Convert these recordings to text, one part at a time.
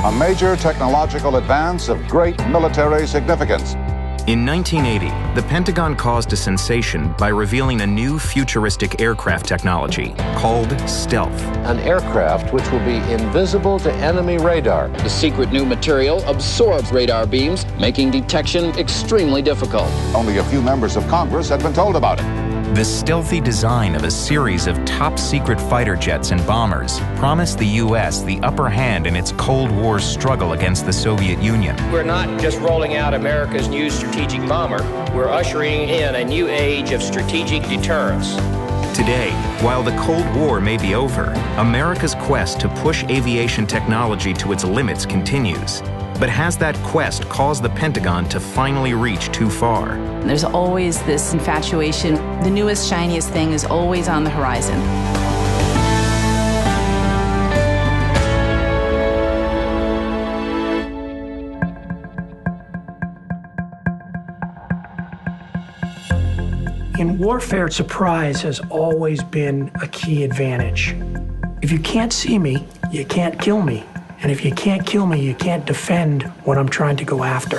a major technological advance of great military significance. In 1980, the Pentagon caused a sensation by revealing a new futuristic aircraft technology called stealth. An aircraft which will be invisible to enemy radar. The secret new material absorbs radar beams, making detection extremely difficult. Only a few members of Congress had been told about it. The stealthy design of a series of top-secret fighter jets and bombers promised the U.S. the upper hand in its Cold War struggle against the Soviet Union. We're not just rolling out America's new strategic bomber. We're ushering in a new age of strategic deterrence. Today, while the Cold War may be over, America's quest to push aviation technology to its limits continues. But has that quest caused the Pentagon to finally reach too far? There's always this infatuation. The newest, shiniest thing is always on the horizon. In warfare, surprise has always been a key advantage. If you can't see me, you can't kill me. And if you can't kill me, you can't defend what I'm trying to go after.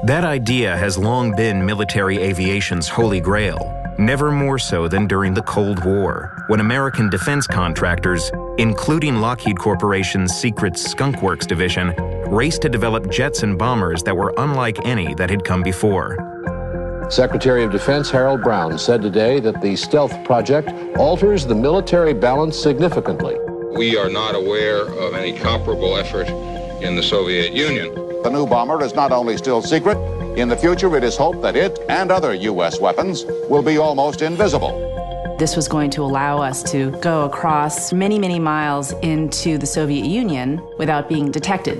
That idea has long been military aviation's holy grail, never more so than during the Cold War, when American defense contractors, including Lockheed Corporation's secret Skunk Works division, raced to develop jets and bombers that were unlike any that had come before. Secretary of Defense Harold Brown said today that the stealth project alters the military balance significantly. We are not aware of any comparable effort in the Soviet Union. The new bomber is not only still secret, in the future it is hoped that it and other U.S. weapons will be almost invisible. This was going to allow us to go across many, many miles into the Soviet Union without being detected.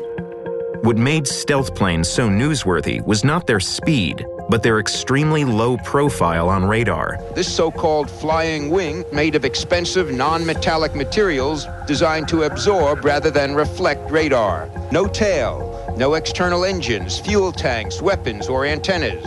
What made stealth planes so newsworthy was not their speed, but their extremely low profile on radar. This so-called flying wing, made of expensive non-metallic materials designed to absorb rather than reflect radar. No tail, no external engines, fuel tanks, weapons, or antennas.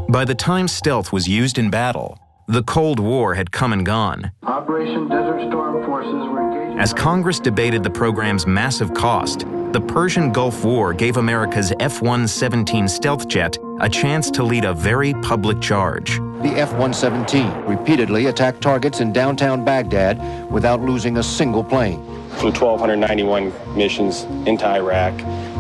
By the time stealth was used in battle, the Cold War had come and gone. Operation Desert Storm forces were engaged. As Congress debated the program's massive cost, the Persian Gulf War gave America's F-117 stealth jet a chance to lead a very public charge. The F-117 repeatedly attacked targets in downtown Baghdad without losing a single plane. Flew 1,291 missions into Iraq,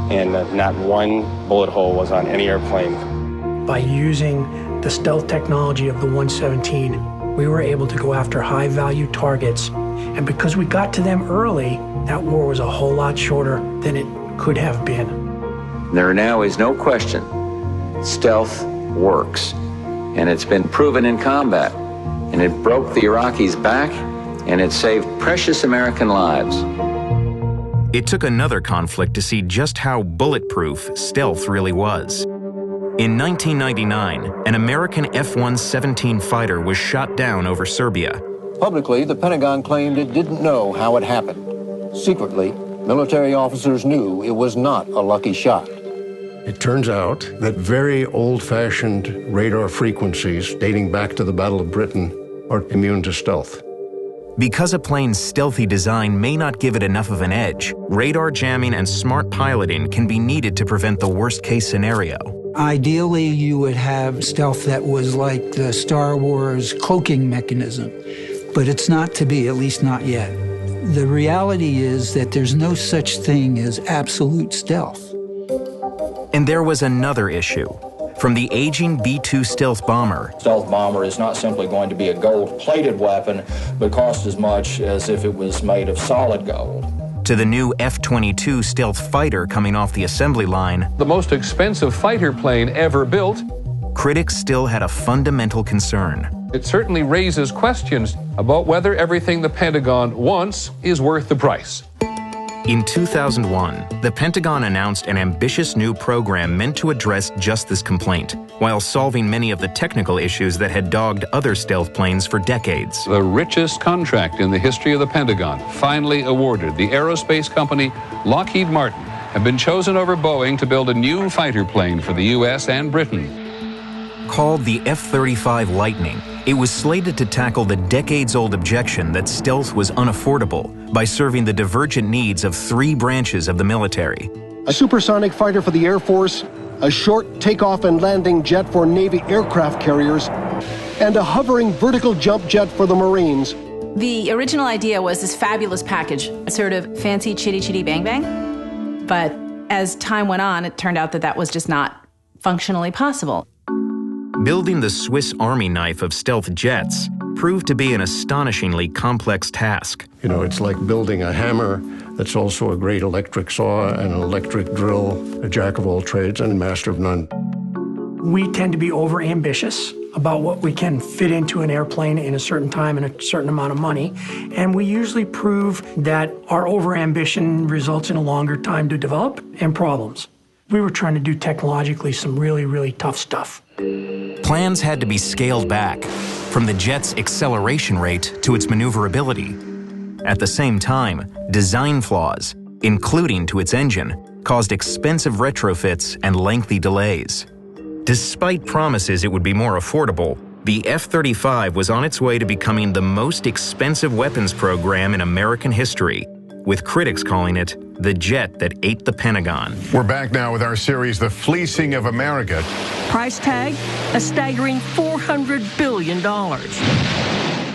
and not one bullet hole was on any airplane. By using the stealth technology of the 117, we were able to go after high-value targets. And because we got to them early, that war was a whole lot shorter than it could have been. There now is no question. Stealth works, and it's been proven in combat, and it broke the Iraqis back, and it saved precious American lives. It took another conflict to see just how bulletproof stealth really was. In 1999, an American F-117 fighter was shot down over Serbia. Publicly, the Pentagon claimed it didn't know how it happened. Secretly, military officers knew it was not a lucky shot. It turns out that very old-fashioned radar frequencies dating back to the Battle of Britain are immune to stealth. Because a plane's stealthy design may not give it enough of an edge, radar jamming and smart piloting can be needed to prevent the worst-case scenario. Ideally, you would have stealth that was like the Star Wars cloaking mechanism, but it's not to be, at least not yet. The reality is that there's no such thing as absolute stealth. And there was another issue. From the aging B-2 stealth bomber. Stealth bomber is not simply going to be a gold-plated weapon, but cost as much as if it was made of solid gold. To the new F-22 stealth fighter coming off the assembly line. The most expensive fighter plane ever built. Critics still had a fundamental concern. It certainly raises questions about whether everything the Pentagon wants is worth the price. In 2001, the Pentagon announced an ambitious new program meant to address just this complaint, while solving many of the technical issues that had dogged other stealth planes for decades. The richest contract in the history of the Pentagon, finally awarded. The aerospace company Lockheed Martin had been chosen over Boeing to build a new fighter plane for the U.S. and Britain. Called the F-35 Lightning, It was slated to tackle the decades-old objection that stealth was unaffordable by serving the divergent needs of 3 branches of the military. A supersonic fighter for the Air Force, a short takeoff and landing jet for Navy aircraft carriers, and a hovering vertical jump jet for the Marines. The original idea was this fabulous package, a sort of fancy chitty chitty bang bang. But as time went on, it turned out that that was just not functionally possible. Building the Swiss Army knife of stealth jets proved to be an astonishingly complex task. You know, it's like building a hammer that's also a great electric saw and an electric drill, a jack of all trades and a master of none. We tend to be over-ambitious about what we can fit into an airplane in a certain time and a certain amount of money, and we usually prove that our over-ambition results in a longer time to develop and problems. We were trying to do technologically some really, really tough stuff. Plans had to be scaled back, from the jet's acceleration rate to its maneuverability. At the same time, design flaws, including to its engine, caused expensive retrofits and lengthy delays. Despite promises it would be more affordable, the F-35 was on its way to becoming the most expensive weapons program in American history, with critics calling it the jet that ate the Pentagon. We're back now with our series, The Fleecing of America. Price tag, a staggering $400 billion.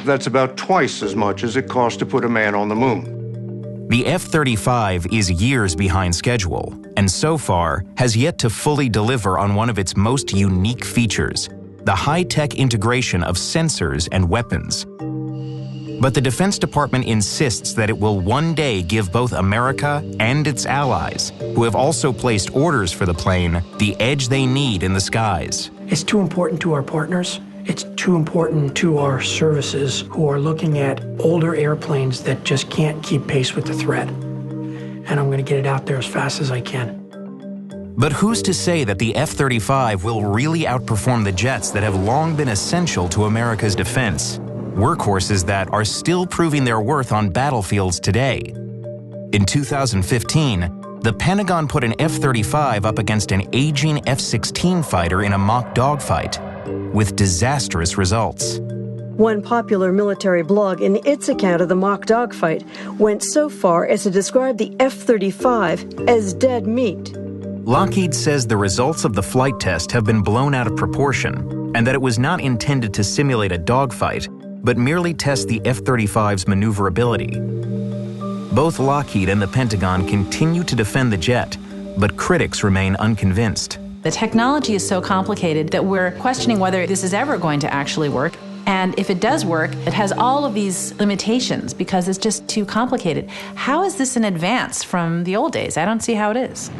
That's about twice as much as it cost to put a man on the moon. The F-35 is years behind schedule, and so far has yet to fully deliver on one of its most unique features, the high-tech integration of sensors and weapons. But the Defense Department insists that it will one day give both America and its allies, who have also placed orders for the plane, the edge they need in the skies. It's too important to our partners. It's too important to our services who are looking at older airplanes that just can't keep pace with the threat. And I'm going to get it out there as fast as I can. But who's to say that the F-35 will really outperform the jets that have long been essential to America's defense? Workhorses that are still proving their worth on battlefields today. In 2015, the Pentagon put an F-35 up against an aging F-16 fighter in a mock dogfight, with disastrous results. One popular military blog in its account of the mock dogfight went so far as to describe the F-35 as dead meat. Lockheed says the results of the flight test have been blown out of proportion and that it was not intended to simulate a dogfight, but merely test the F-35's maneuverability. Both Lockheed and the Pentagon continue to defend the jet, but critics remain unconvinced. The technology is so complicated that we're questioning whether this is ever going to actually work. And if it does work, it has all of these limitations because it's just too complicated. How is this an advance from the old days? I don't see how it is.